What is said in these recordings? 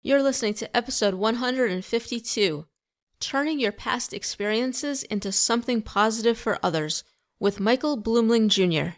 You're listening to episode 152, Turning Your Past Experiences into Something Positive for Others, with Michael Bluemling Jr.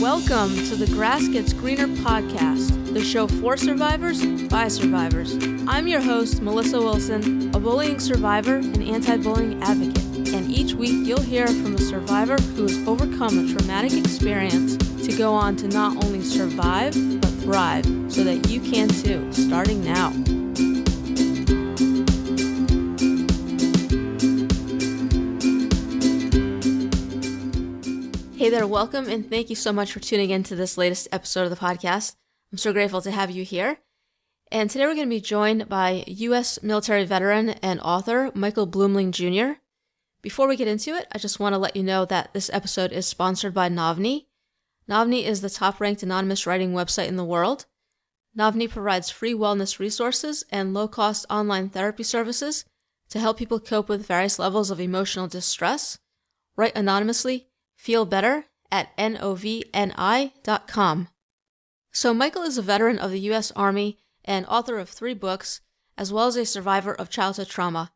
Welcome to the Grass Gets Greener podcast, the show for survivors by survivors. I'm your host, Melissa Wilson, a bullying survivor and anti-bullying advocate. And each week you'll hear from a survivor who has overcome a traumatic experience to go on to not only survive, but thrive, so that you can too, starting now. Hey there, welcome, and thank you so much for tuning in to this latest episode of the podcast. I'm so grateful to have you here. And today we're going to be joined by U.S. military veteran and author Michael Bluemling Jr. Before we get into it, I just want to let you know that this episode is sponsored by Navni. Navni is the top-ranked anonymous writing website in the world. Navni provides free wellness resources and low-cost online therapy services to help people cope with various levels of emotional distress. Write anonymously, feel better at novni.com. So Michael is a veteran of the U.S. Army and author of 3 books, as well as a survivor of childhood trauma.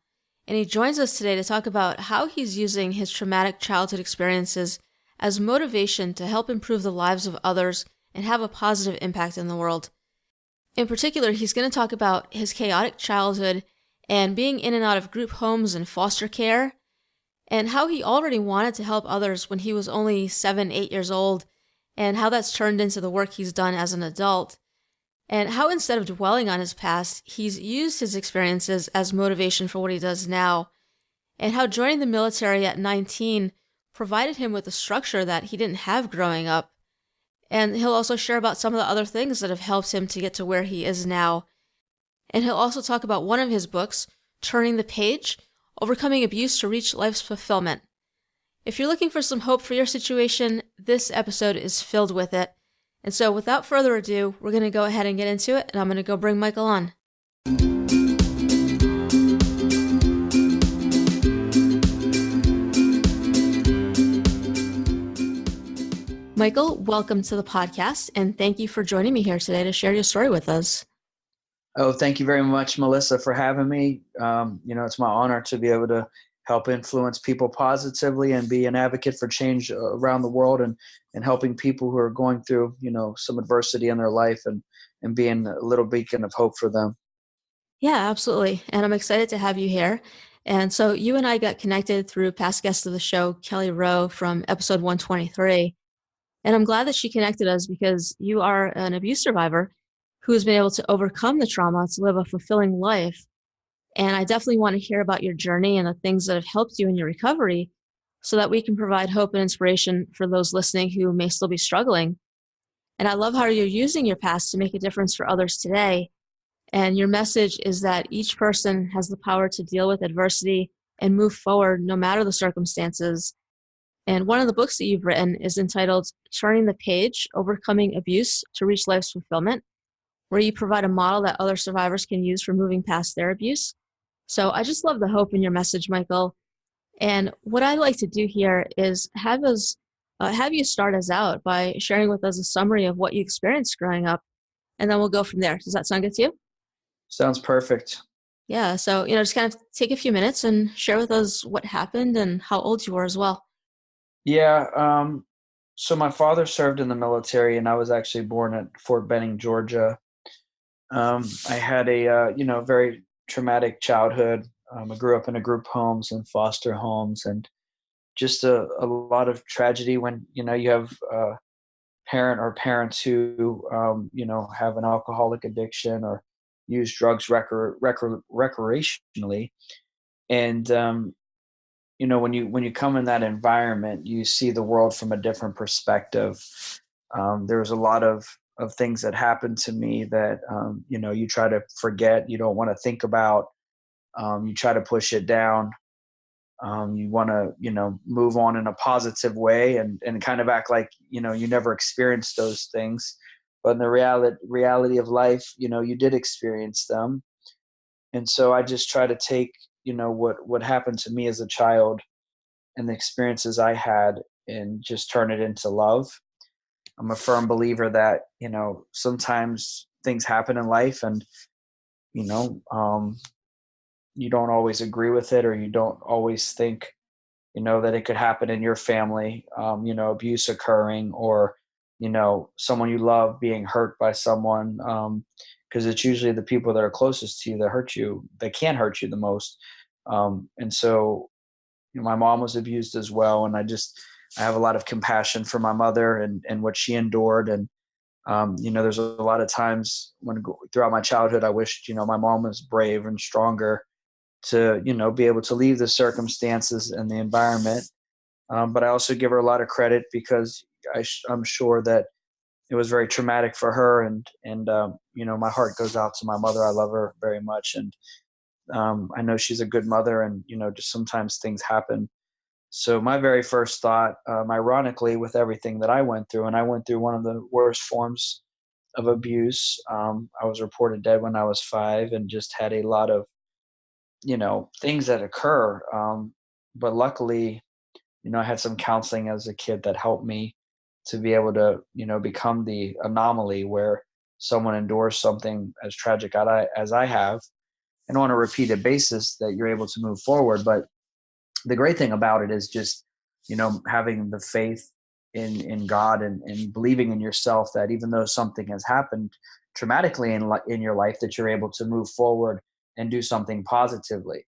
And he joins us today to talk about how he's using his traumatic childhood experiences as motivation to help improve the lives of others and have a positive impact in the world. In particular, he's going to talk about his chaotic childhood and being in and out of group homes and foster care, and how he already wanted to help others when he was only 7-8 years old, and how that's turned into the work he's done as an adult. And how instead of dwelling on his past, he's used his experiences as motivation for what he does now, and how joining the military at 19 provided him with a structure that he didn't have growing up. And he'll also share about some of the other things that have helped him to get to where he is now. And he'll also talk about one of his books, Turning the Page, Overcoming Abuse to Reach Life's Fulfillment. If you're looking for some hope for your situation, this episode is filled with it. And so without further ado, we're going to go ahead and get into it, and I'm going to go bring Michael on. Michael, welcome to the podcast, and thank you for joining me here today to share your story with us. Oh, thank you very much, Melissa, for having me. It's my honor to be able to help influence people positively and be an advocate for change around the world and helping people who are going through, some adversity in their life and being a little beacon of hope for them. Yeah, absolutely. And I'm excited to have you here. And so you and I got connected through past guest of the show, Kelly Rowe from episode 123. And I'm glad that she connected us because you are an abuse survivor who has been able to overcome the trauma to live a fulfilling life. And I definitely want to hear about your journey and the things that have helped you in your recovery so that we can provide hope and inspiration for those listening who may still be struggling. And I love how you're using your past to make a difference for others today. And your message is that each person has the power to deal with adversity and move forward no matter the circumstances. And one of the books that you've written is entitled Turning the Page, Overcoming Abuse to Reach Life's Fulfillment, where you provide a model that other survivors can use for moving past their abuse. So I just love the hope in your message, Michael. And what I'd like to do here is have you start us out by sharing with us a summary of what you experienced growing up, and then we'll go from there. Does that sound good to you? Sounds perfect. Yeah, so, just kind of take a few minutes and share with us what happened and how old you were as well. Yeah, so my father served in the military, and I was actually born at Fort Benning, Georgia. I had a, very traumatic childhood. I grew up in a group homes and foster homes, and just a lot of tragedy when, you have a parent or parents who, have an alcoholic addiction or use drugs recreationally. And, when you come in that environment, you see the world from a different perspective. There was a lot of things that happened to me that, you try to forget, you don't want to think about, you try to push it down. You want to, move on in a positive way and kind of act like, you never experienced those things. But in the reality of life, you did experience them. And so I just try to take, what happened to me as a child and the experiences I had and just turn it into love. I'm a firm believer that, sometimes things happen in life and, you know, um, you don't always agree with it, or you don't always think, that it could happen in your family, abuse occurring, or, someone you love being hurt by someone. Because it's usually the people that are closest to you that hurt you, that can hurt you the most. And so, my mom was abused as well. And I have a lot of compassion for my mother and what she endured. And, there's a lot of times throughout my childhood, I wished, my mom was brave and stronger to, be able to leave the circumstances and the environment. But I also give her a lot of credit because I'm sure that it was very traumatic for her. And my heart goes out to my mother. I love her very much. And I know she's a good mother, and, just sometimes things happen. So my very first thought, ironically, with everything that I went through, and I went through one of the worst forms of abuse. I was reported dead when I was 5 and just had a lot of, things that occur. But luckily, I had some counseling as a kid that helped me to be able to, become the anomaly where someone endures something as tragic as I have, and on a repeated basis, that you're able to move forward. But the great thing about it is just, having the faith in God, and believing in yourself, that even though something has happened traumatically in your life, that you're able to move forward and do something positively.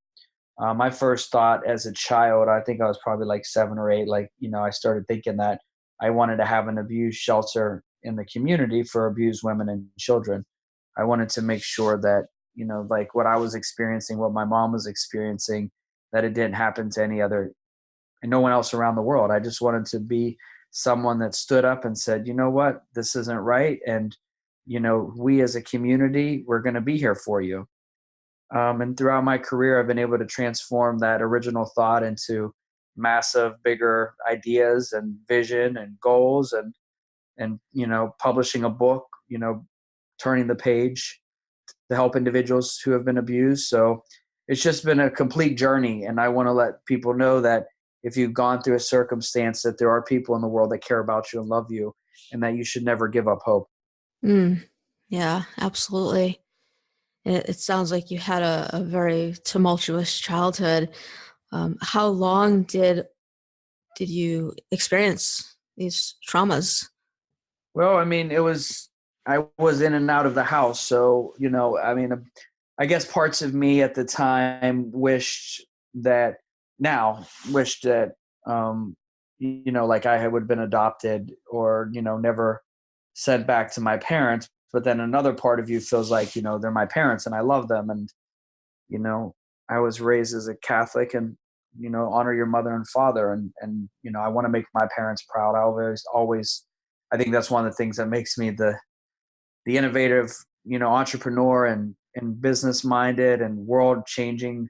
My first thought as a child, I think I was probably like 7 or 8, like, I started thinking that I wanted to have an abuse shelter in the community for abused women and children. I wanted to make sure that, like what I was experiencing, what my mom was experiencing, that it didn't happen to any other and no one else around the world. I just wanted to be someone that stood up and said, you know what, this isn't right. And, we as a community, we're going to be here for you. And throughout my career, I've been able to transform that original thought into massive, bigger ideas and vision and goals, and publishing a book, turning the page to help individuals who have been abused. So it's just been a complete journey, and I want to let people know that if you've gone through a circumstance, that there are people in the world that care about you and love you, and that you should never give up hope. Mm, yeah, absolutely. It sounds like you had a very tumultuous childhood. How long did you experience these traumas? Well, I mean, I was in and out of the house. So, I mean, I guess parts of me at the time that wished that, like I would have been adopted, or, never sent back to my parents. But then another part of you feels like, they're my parents and I love them. And, you know, I was raised as a Catholic, and, honor your mother and father. And, I want to make my parents proud. I think that's one of the things that makes me the innovative, entrepreneur and business minded and world changing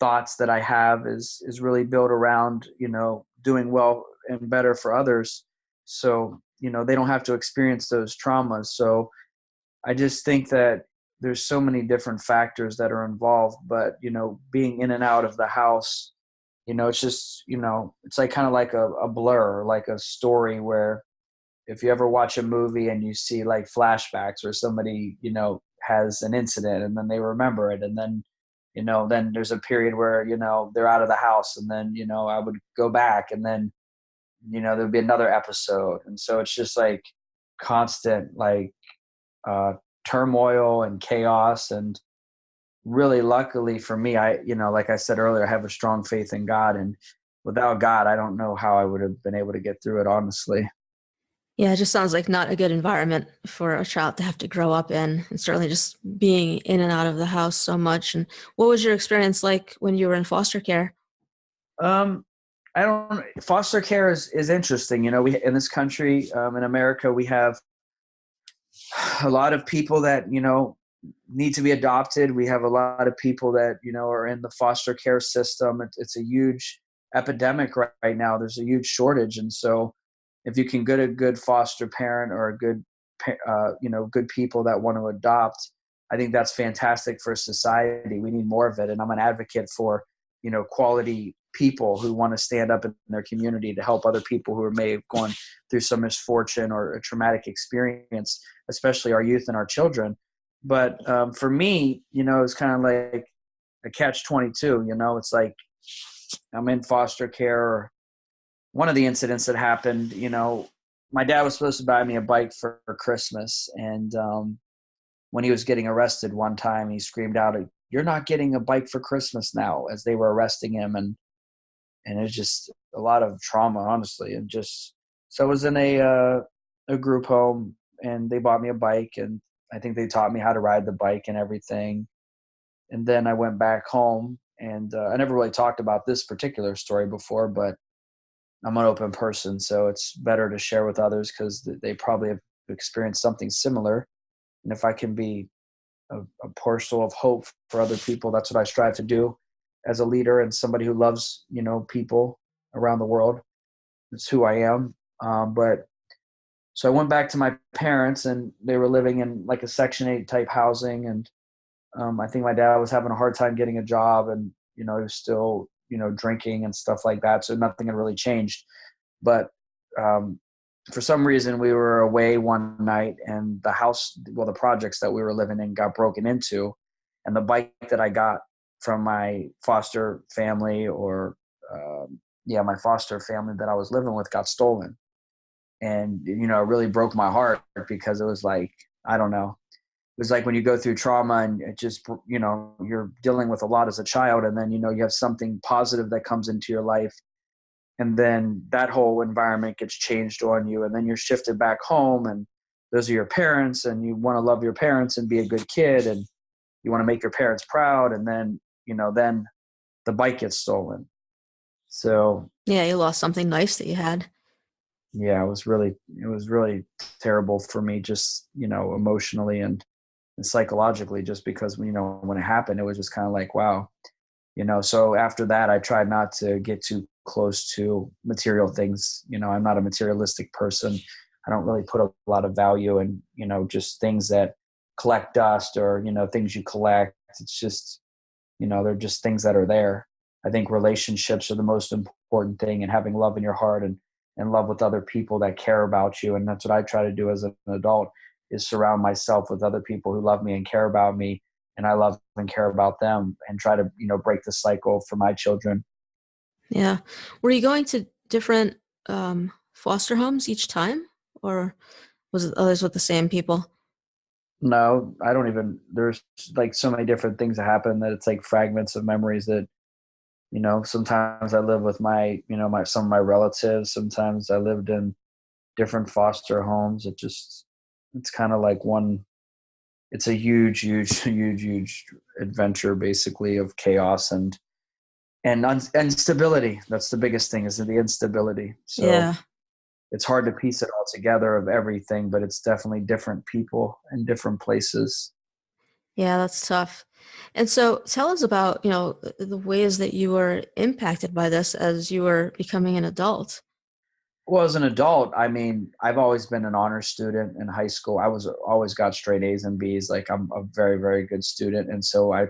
thoughts that I have is really built around, doing well and better for others. So, they don't have to experience those traumas. So I just think that there's so many different factors that are involved, but, being in and out of the house, it's just, it's like kind of like a blur, like a story where if you ever watch a movie and you see like flashbacks where somebody, has an incident and then they remember it. And then, then there's a period where, they're out of the house, and then, I would go back, and then, there'd be another episode. And so it's just like constant, like, uh, turmoil and chaos. And really, luckily for me, like I said earlier, I have a strong faith in God, and without God, I don't know how I would have been able to get through it, honestly. Yeah, it just sounds like not a good environment for a child to have to grow up in, and certainly just being in and out of the house so much. And what was your experience like when you were in foster care? Um, I don't. Foster care is interesting. We in this country, in America, we have a lot of people that need to be adopted. We have a lot of people that are in the foster care system. It's a huge epidemic right now. There's a huge shortage, and so if you can get a good foster parent, or a good, good people that want to adopt, I think that's fantastic for society. We need more of it, and I'm an advocate for quality people who want to stand up in their community to help other people who may have gone through some misfortune or a traumatic experience, especially our youth and our children. But for me, it's kind of like a catch-22. It's like I'm in foster care. One of the incidents that happened, my dad was supposed to buy me a bike for Christmas, and when he was getting arrested one time, he screamed out, "You're not getting a bike for Christmas now," as they were arresting him. And it's just a lot of trauma, honestly. And just, so I was in a group home, and they bought me a bike, and I think they taught me how to ride the bike and everything. And then I went back home, and I never really talked about this particular story before, but I'm an open person, so it's better to share with others because they probably have experienced something similar. And if I can be a parcel of hope for other people, that's what I strive to do as a leader and somebody who loves, people around the world. It's who I am. But so I went back to my parents, and they were living in like a Section 8 type housing. And I think my dad was having a hard time getting a job, and, he was still, drinking and stuff like that. So nothing had really changed. But for some reason, we were away one night, and the projects that we were living in got broken into. And the bike that I got from my foster family, my foster family that I was living with, got stolen. And, it really broke my heart because it was like, I don't know. It was like when you go through trauma and it just, you're dealing with a lot as a child, and then, you have something positive that comes into your life, and then that whole environment gets changed on you, and then you're shifted back home, and those are your parents, and you want to love your parents and be a good kid, and you want to make your parents proud, and then then the bike gets stolen. So Yeah, you lost something nice that you had. yeah, it was really terrible for me, just emotionally and psychologically, just because when it happened, it was just kind of like, wow. So after that, I tried not to get too close to material things. I'm not a materialistic person. I don't really put a lot of value in, just things that collect dust, or, things you collect. It's just, they're just things that are there. I think relationships are the most important thing, and having love in your heart, and love with other people that care about you. And that's what I try to do as an adult, is surround myself with other people who love me and care about me, and I love and care about them, and try to, break the cycle for my children. Yeah. Were you going to different foster homes each time, or was it always with the same people? No, I don't even, there's like so many different things that happen that it's like fragments of memories that, sometimes I live with some of my relatives. Sometimes I lived in different foster homes. It's kind of like it's a huge, huge, huge, huge adventure, basically, of chaos and instability. That's the biggest thing, is the instability. So Yeah. it's hard to piece it all together of everything, but it's definitely different people and different places. Yeah, that's tough. And so tell us about, the ways that you were impacted by this as you were becoming an adult. Well, as an adult, I mean, I've always been an honor student in high school. I was always got straight A's and B's. Like, I'm a very, very good student. And so I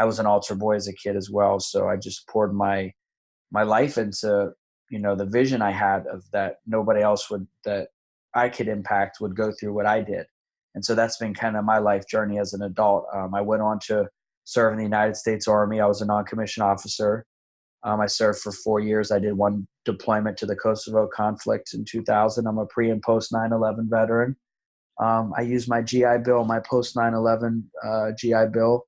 was an altar boy as a kid as well. So I just poured my life into, the vision I had of that nobody else that I could impact would go through what I did. And so that's been kind of my life journey as an adult. I went on to serve in the United States Army. I was a non-commissioned officer. I served for 4 years. I did one deployment to the Kosovo conflict in 2000. I'm a pre and post 9/11 veteran. I used my GI Bill, my post 9/11 GI Bill,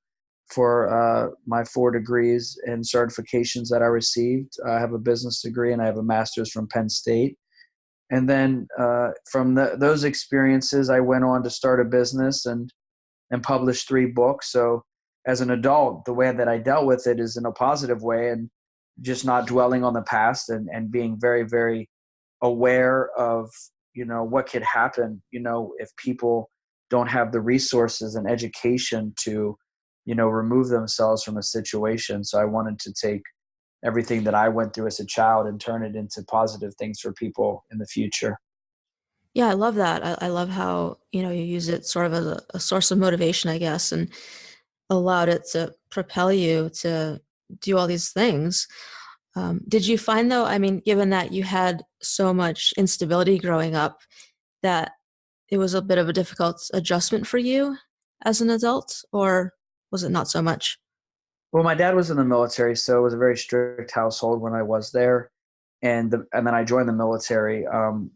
for my 4 degrees and certifications that I received. I have a business degree, and I have a master's from Penn State. And then from those experiences, I went on to start a business and published 3 books. So as an adult, the way that I dealt with it is in a positive way, and just not dwelling on the past, and being very, very aware of, what could happen, if people don't have the resources and education to, remove themselves from a situation. So I wanted to take everything that I went through as a child and turn it into positive things for people in the future. Yeah, I love that. I love how, you use it sort of as a source of motivation, I guess, and allowed it to propel you to do all these things. Did you find though, I mean, given that you had so much instability growing up, that it was a bit of a difficult adjustment for you as an adult, or was it not so much? Well, my dad was in the military, so it was a very strict household when I was there, and then I joined the military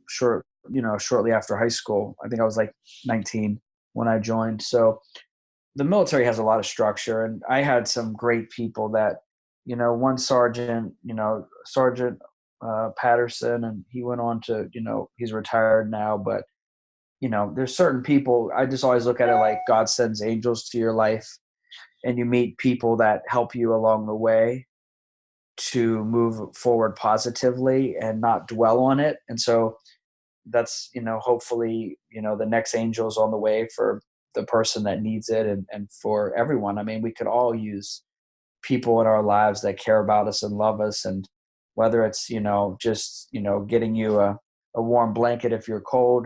shortly after high school. I think I was like 19 when I joined. So the military has a lot of structure, and I had some great people that, one sergeant, Sergeant Patterson, and he went on to, he's retired now, but there's certain people. I just always look at it like God sends angels to your life, and you meet people that help you along the way to move forward positively and not dwell on it. And so that's, hopefully, the next angel's on the way for the person that needs it, and for everyone. I mean, we could all use people in our lives that care about us and love us. And whether it's, just, getting you a warm blanket if you're cold,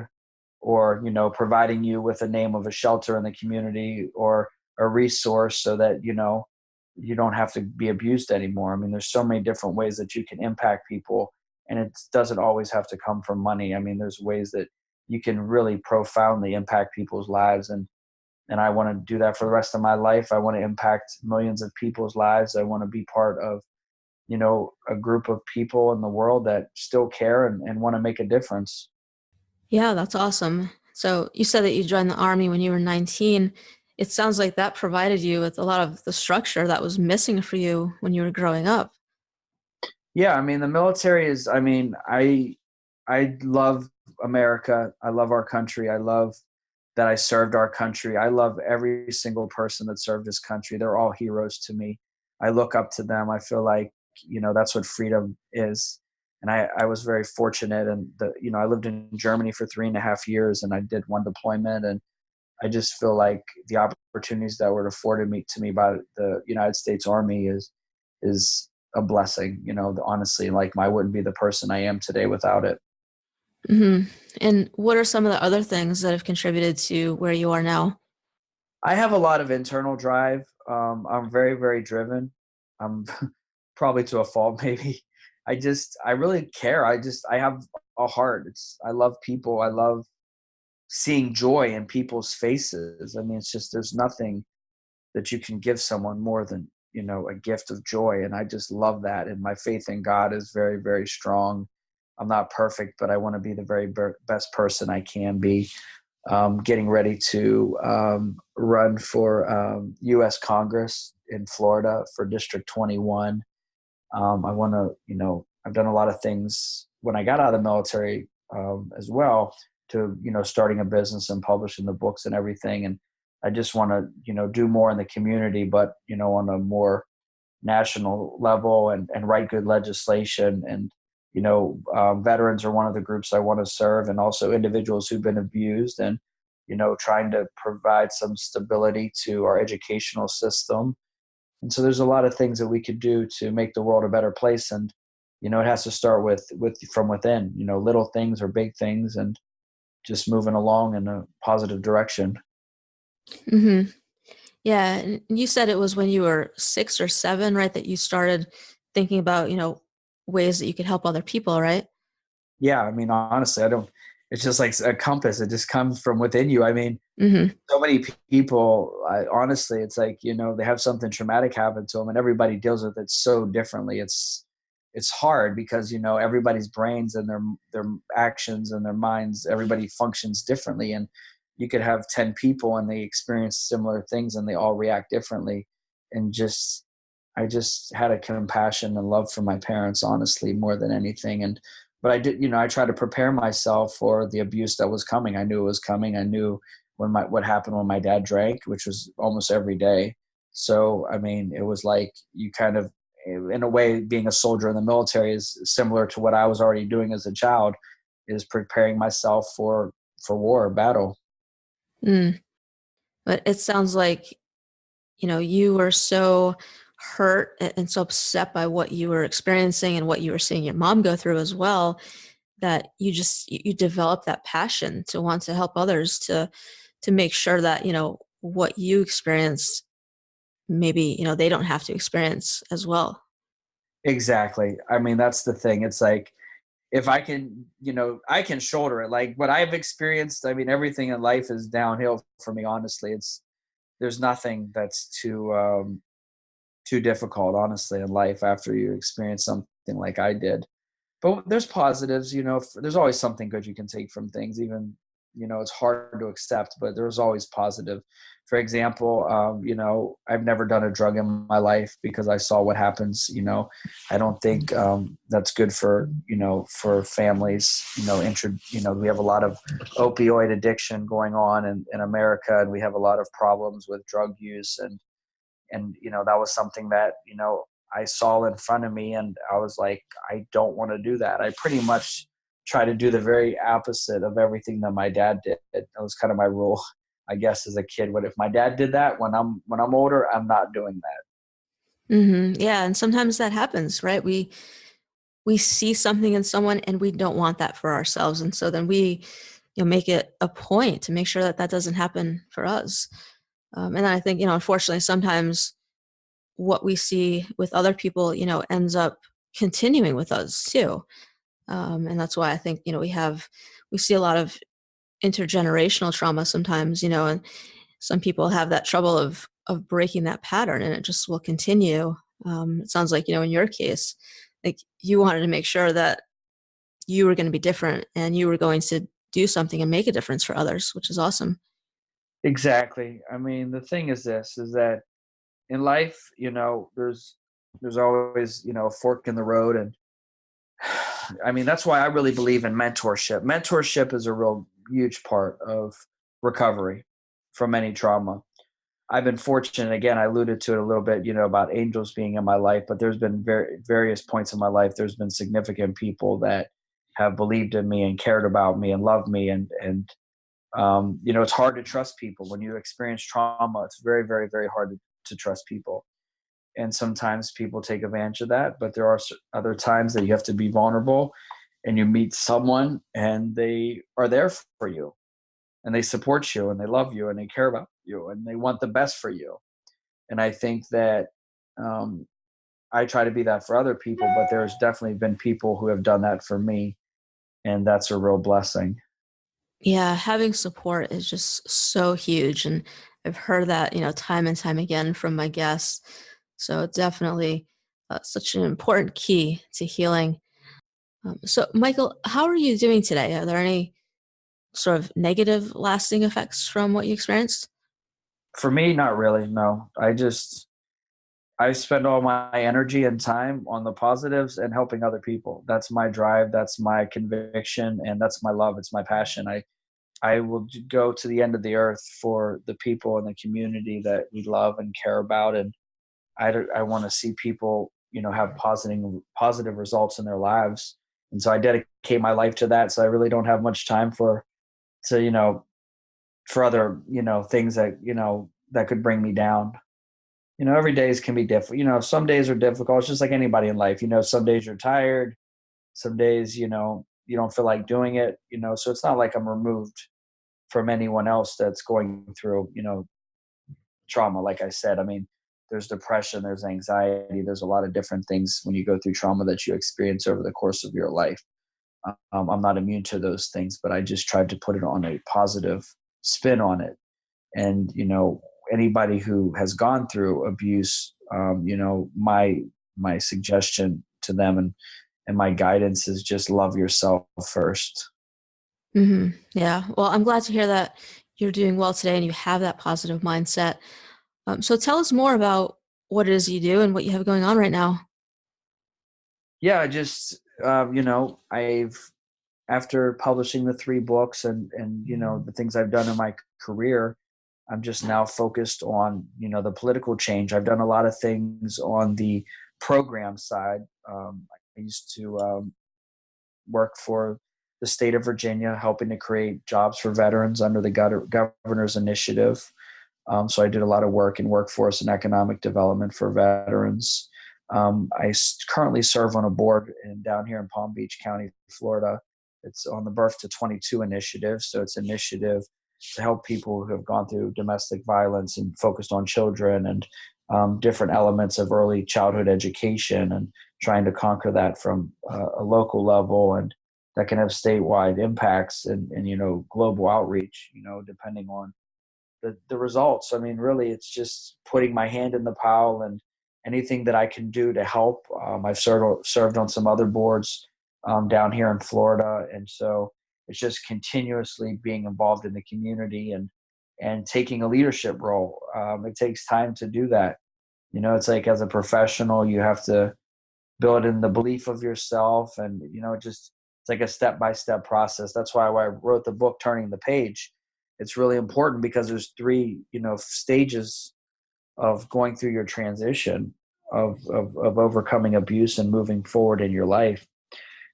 or providing you with a name of a shelter in the community, or a resource so that you don't have to be abused anymore. I mean, there's so many different ways that you can impact people, and it doesn't always have to come from money. I mean, there's ways that you can really profoundly impact people's lives, and I want to do that for the rest of my life. I want to impact millions of people's lives. I want to be part of a group of people in the world that still care and want to make a difference. Yeah, that's awesome. So you said that you joined the army when you were 19. It sounds like that provided you with a lot of the structure that was missing for you when you were growing up. Yeah, I mean, the military is, I mean, I love America. I love our country. I love that I served our country. I love every single person that served this country. They're all heroes to me. I look up to them. I feel like, that's what freedom is. And I was very fortunate. And I lived in Germany for 3.5 years, and I did one deployment. And I just feel like the opportunities that were afforded to me by the United States Army is a blessing. Honestly, like, I wouldn't be the person I am today without it. Hmm. And what are some of the other things that have contributed to where you are now? I have a lot of internal drive. I'm very, very driven. I'm probably to a fault, maybe. I really care. I have a heart. I love people. I love seeing joy in people's faces. I mean, it's just, there's nothing that you can give someone more than, a gift of joy. And I just love that. And my faith in God is very, very strong. I'm not perfect, but I want to be the very best person I can be. Getting ready to run for U.S. Congress in Florida for District 21. I want to, I've done a lot of things when I got out of the military as well, to, starting a business and publishing the books and everything. And I just want to, do more in the community, but, on a more national level, and write good legislation. And, veterans are one of the groups I want to serve, and also individuals who've been abused, and, trying to provide some stability to our educational system. And so there's a lot of things that we could do to make the world a better place. And, it has to start with from within, little things or big things, and just moving along in a positive direction. Hmm. Yeah, and you said it was when you were 6 or 7, right, that you started thinking about, ways that you could help other people, right? Yeah. I mean, honestly, it's just like a compass. It just comes from within you. I mean, Hmm. so many people, honestly, it's like, they have something traumatic happen to them, and everybody deals with it so differently. It's hard because, everybody's brains and their actions and their minds, everybody functions differently. And you could have 10 people and they experience similar things and they all react differently. And I just had a compassion and love for my parents, honestly, more than anything. But I did, I tried to prepare myself for the abuse that was coming. I knew it was coming. I knew what happened when my dad drank, which was almost every day. So, I mean, it was like, you kind of, in a way, being a soldier in the military is similar to what I was already doing as a child, is preparing myself for war, battle. Mm. But it sounds like, you were so hurt and so upset by what you were experiencing and what you were seeing your mom go through as well, that you developed that passion to want to help others, to make sure that, what you experienced, maybe, they don't have to experience as well. Exactly. I mean, that's the thing. It's like, if I can, I can shoulder it. Like what I've experienced, I mean, everything in life is downhill for me. Honestly, there's nothing that's too difficult, honestly, in life after you experience something like I did. But there's positives, there's always something good you can take from things, even, it's hard to accept, but there's always positive. For example, I've never done a drug in my life because I saw what happens. I don't think that's good for families. We have a lot of opioid addiction going on in America, and we have a lot of problems with drug use, and that was something that I saw in front of me, and I was like, I don't want to do that. I pretty much try to do the very opposite of everything that my dad did. That was kind of my rule, I guess, as a kid. What if my dad did that? When I'm older, I'm not doing that. Yeah, and sometimes that happens, right? We see something in someone and we don't want that for ourselves, and so then we make it a point to make sure that that doesn't happen for us. And then I think unfortunately sometimes what we see with other people ends up continuing with us too. And that's why I think we see a lot of intergenerational trauma sometimes, and some people have that trouble of breaking that pattern, and it just will continue. It sounds like in your case, like you wanted to make sure that you were going to be different and you were going to do something and make a difference for others, which is awesome. Exactly. I mean, the thing is this: is that in life, there's always a fork in the road, and I mean, that's why I really believe in mentorship. Mentorship is a real huge part of recovery from any trauma. I've been fortunate. Again, I alluded to it a little bit, about angels being in my life, but there's been various points in my life. There's been significant people that have believed in me and cared about me and loved me. And it's hard to trust people when you experience trauma. It's very, very, very hard to trust people. And sometimes people take advantage of that, but there are other times that you have to be vulnerable, and you meet someone and they are there for you, and they support you, and they love you, and they care about you, and they want the best for you. And I think that um, I try to be that for other people, but there's definitely been people who have done that for me, and that's a real blessing. Yeah, having support is just so huge. And I've heard that, time and time again from my guests. So it's definitely such an important key to healing. So, Michael, how are you doing today? Are there any sort of negative lasting effects from what you experienced? For me, not really. No, I spend all my energy and time on the positives and helping other people. That's my drive. That's my conviction, and that's my love. It's my passion. I will go to the end of the earth for the people in the community that we love and care about. And I want to see people, have positive results in their lives. And so I dedicate my life to that. So I really don't have much time to, for other, things that, that could bring me down. Every days can be different. Some days are difficult. It's just like anybody in life. Some days you're tired. Some days, you don't feel like doing it. So it's not like I'm removed from anyone else that's going through, trauma. Like I said, I mean, there's depression, there's anxiety, there's a lot of different things when you go through trauma that you experience over the course of your life. I'm not immune to those things, but I just tried to put it on a positive spin on it. And, anybody who has gone through abuse, my suggestion to them and my guidance is just love yourself first. Yeah. Well, I'm glad to hear that you're doing well today and you have that positive mindset. So tell us more about what it is you do and what you have going on right now. Yeah, I just, I've, after publishing the three books and the things I've done in my career, I'm just now focused on the political change. I've done a lot of things on the program side. I used to work for the state of Virginia, helping to create jobs for veterans under the governor's initiative. So I did a lot of work in workforce and economic development for veterans. Currently serve on a board down here in Palm Beach County, Florida. It's on the Birth to 22 initiative. So it's an initiative to help people who have gone through domestic violence and focused on children and different elements of early childhood education and trying to conquer that from a local level, and that can have statewide impacts and global outreach, depending on the results. I mean, really, it's just putting my hand in the pile and anything that I can do to help. I've served on some other boards down here in Florida, and so it's just continuously being involved in the community and taking a leadership role. It takes time to do that. It's like as a professional, you have to build in the belief of yourself, and it's like a step-by-step process. That's why I wrote the book Turning the Page. It's really important because there's three stages of going through your transition of overcoming abuse and moving forward in your life.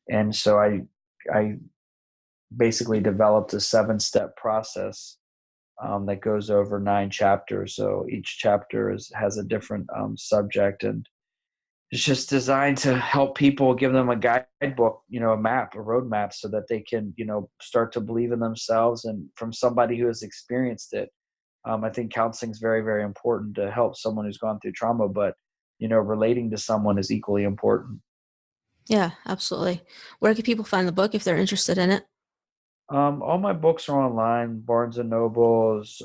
And so I basically developed a 7-step process that goes over 9 chapters. So each chapter has a different subject, and it's just designed to help people, give them a guidebook, a map, a roadmap, so that they can, start to believe in themselves. And from somebody who has experienced it, I think counseling is very, very important to help someone who's gone through trauma, but, relating to someone is equally important. Yeah, absolutely. Where can people find the book if they're interested in it? All my books are online, Barnes and Nobles,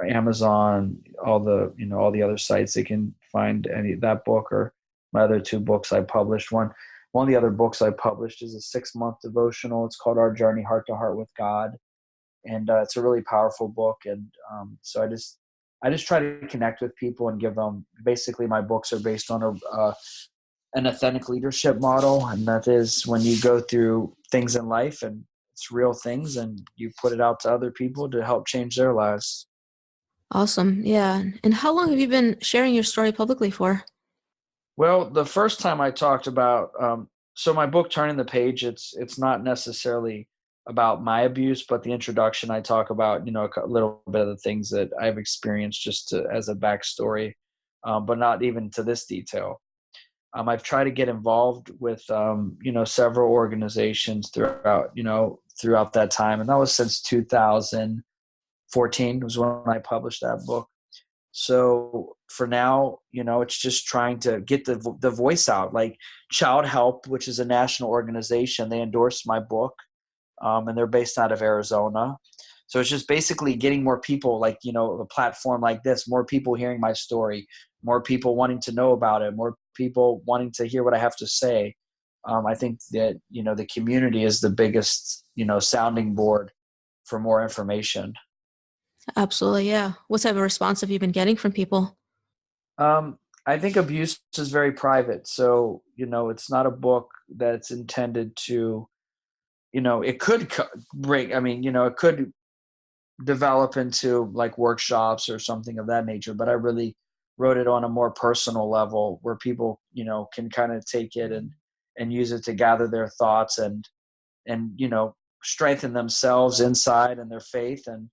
Amazon, all the other sites. They can find any that book or my other 2 books I published. One of the other books I published is a 6-month devotional. It's called Our Journey Heart to Heart with God, and it's a really powerful book. And so I just try to connect with people and give them. Basically, my books are based on an authentic leadership model, and that is when you go through things in life and it's real things, and you put it out to other people to help change their lives. Awesome. Yeah. And how long have you been sharing your story publicly for? Well, the first time I talked about, so my book Turning the Page, it's not necessarily about my abuse, but the introduction I talk about, a little bit of the things that I've experienced as a backstory, but not even to this detail. I've tried to get involved with, several organizations throughout that time, and that was since 2014 was when I published that book. So for now, it's just trying to get the voice out. Like Child Help, which is a national organization, they endorsed my book, and they're based out of Arizona. So it's just basically getting more people, like a platform like this, more people hearing my story, more people wanting to know about it, more people wanting to hear what I have to say. I think that the community is the biggest sounding board for more information. Absolutely. Yeah. What type of response have you been getting from people? I think abuse is very private. So, it's not a book that's intended to, it could break. I mean, it could develop into like workshops or something of that nature, but I really wrote it on a more personal level where people, can kind of take it and use it to gather their thoughts and strengthen themselves inside and their faith and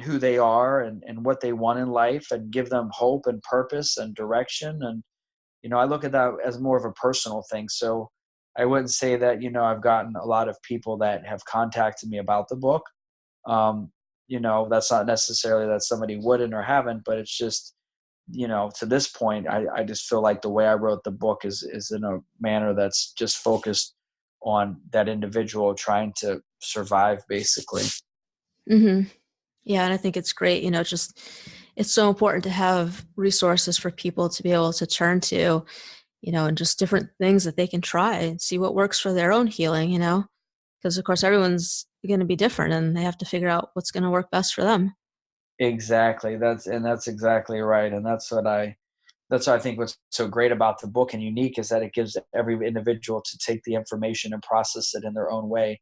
who they are and what they want in life, and give them hope and purpose and direction. And I look at that as more of a personal thing. So I wouldn't say that I've gotten a lot of people that have contacted me about the book. um, that's not necessarily that somebody wouldn't or haven't, but it's just to this point, I just feel like the way I wrote the book is in a manner that's just focused on that individual trying to survive, basically. Mm-hmm. Yeah. And I think it's great. It's so important to have resources for people to be able to turn to, and just different things that they can try and see what works for their own healing, because of course everyone's going to be different and they have to figure out what's going to work best for them. Exactly. That's exactly right. And that's what I think what's so great about the book and unique is that it gives every individual to take the information and process it in their own way.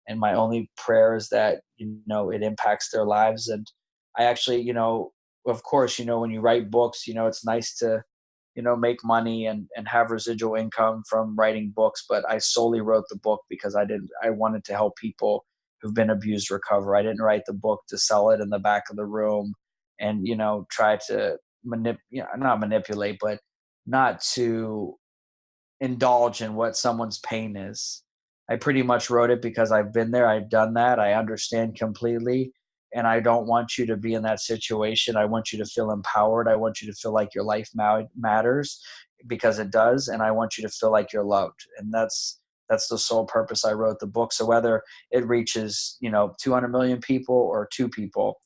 And my only prayer is that, it impacts their lives. And I actually, of course, when you write books, it's nice to, make money and have residual income from writing books. But I solely wrote the book because I wanted to help people who've been abused recover. I didn't write the book to sell it in the back of the room and, try to not manipulate, but not to indulge in what someone's pain is. I pretty much wrote it because I've been there, I've done that, I understand completely, and I don't want you to be in that situation. I want you to feel empowered. I want you to feel like your life matters. because it does. And I want you to feel like you're loved. And that's the sole purpose I wrote the book. So whether it reaches, 200 million people or 2 people,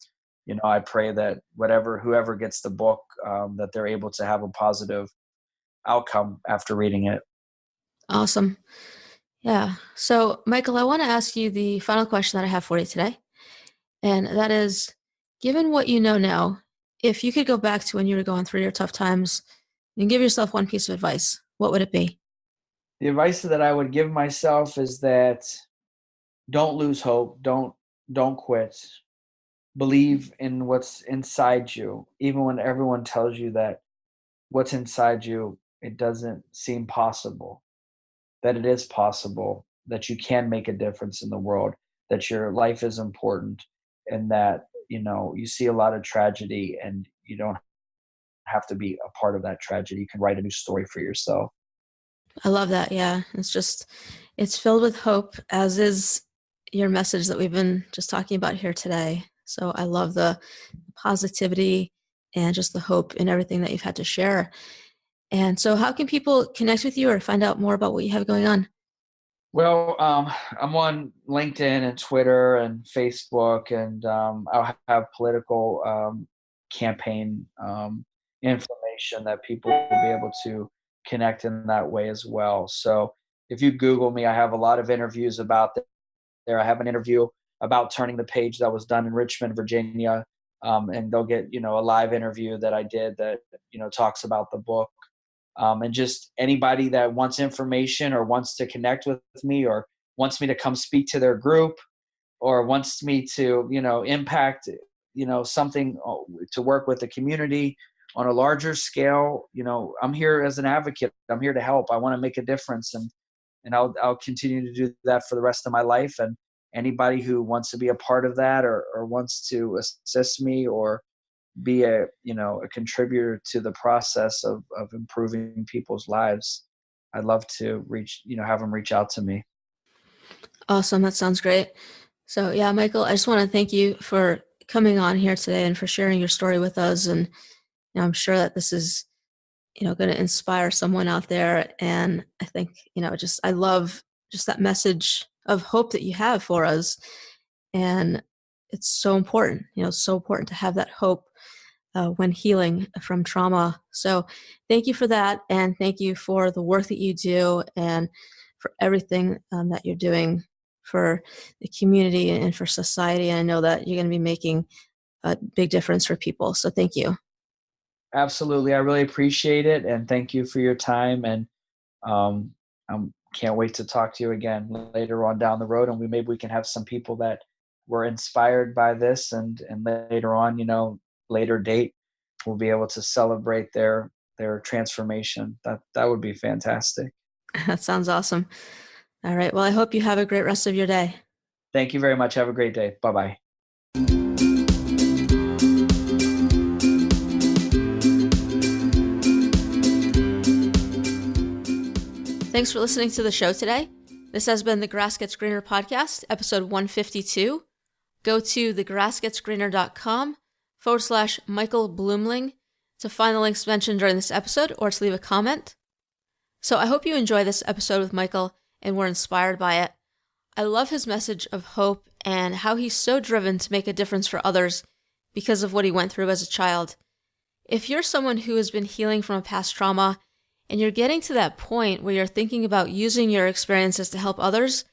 I pray that whoever gets the book, that they're able to have a positive outcome after reading it. Awesome. Yeah. So, Michael, I want to ask you the final question that I have for you today. And that is, given what you know now, if you could go back to when you were going through your tough times and give yourself one piece of advice, what would it be? The advice that I would give myself is that don't lose hope. Don't quit. Believe in what's inside you, even when everyone tells you that what's inside you, it doesn't seem possible, that it is possible, that you can make a difference in the world, that your life is important, and that, you see a lot of tragedy and you don't have to be a part of that tragedy. You can write a new story for yourself. I love that. Yeah. It's filled with hope, as is your message that we've been just talking about here today. So I love the positivity and just the hope in everything that you've had to share. And so, how can people connect with you or find out more about what you have going on? Well, I'm on LinkedIn and Twitter and Facebook, and I'll have political campaign information that people will be able to connect in that way as well. So if you Google me, I have a lot of interviews about there. I have an interview about turning the page that was done in Richmond, Virginia, and they'll get a live interview that I did that talks about the book. And just anybody that wants information or wants to connect with me or wants me to come speak to their group or wants me to impact something to work with the community on a larger scale, I'm here as an advocate. I'm here to help. I want to make a difference, and I'll continue to do that for the rest of my life. And anybody who wants to be a part of that or wants to assist me or be a contributor to the process of improving people's lives, I'd love to have them reach out to me. Awesome. That sounds great. So, yeah, Michael, I just want to thank you for coming on here today and for sharing your story with us. And I'm sure that this is, going to inspire someone out there. And I think, I love just that message of hope that you have for us. And it's so important, so important to have that hope when healing from trauma. So thank you for that. And thank you for the work that you do and for everything that you're doing for the community and for society. And I know that you're going to be making a big difference for people. So thank you. Absolutely. I really appreciate it. And thank you for your time. And I can't wait to talk to you again later on down the road. And maybe we can have some people that were inspired by this and later on, later date, we'll be able to celebrate their transformation. That would be fantastic. That sounds awesome. All right. Well, I hope you have a great rest of your day. Thank you very much. Have a great day. Bye-bye. Thanks for listening to the show today. This has been the Grass Gets Greener podcast, episode 152. Go to thegrassgetsgreener.com/Michael Bluemling to find the links mentioned during this episode or to leave a comment. So I hope you enjoy this episode with Michael and were inspired by it. I love his message of hope and how he's so driven to make a difference for others because of what he went through as a child. If you're someone who has been healing from a past trauma and you're getting to that point where you're thinking about using your experiences to help others,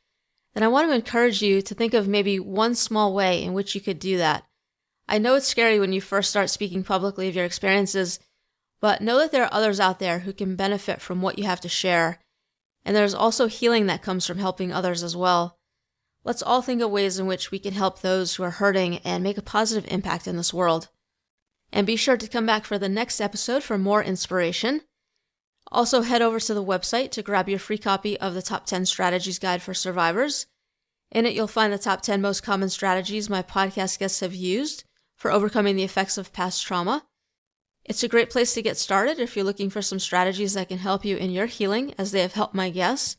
then I want to encourage you to think of maybe one small way in which you could do that. I know it's scary when you first start speaking publicly of your experiences, but know that there are others out there who can benefit from what you have to share. And there's also healing that comes from helping others as well. Let's all think of ways in which we can help those who are hurting and make a positive impact in this world. And be sure to come back for the next episode for more inspiration. Also, head over to the website to grab your free copy of the Top 10 Strategies Guide for Survivors. In it, you'll find the top 10 most common strategies my podcast guests have used for overcoming the effects of past trauma. It's a great place to get started if you're looking for some strategies that can help you in your healing, as they have helped my guests.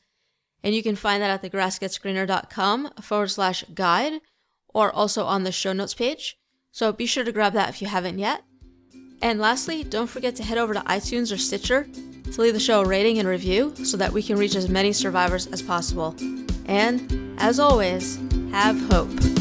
And you can find that at thegrassgetsgreener.com/guide or also on the show notes page. So be sure to grab that if you haven't yet. And lastly, don't forget to head over to iTunes or Stitcher to leave the show a rating and review so that we can reach as many survivors as possible. And, as always, have hope.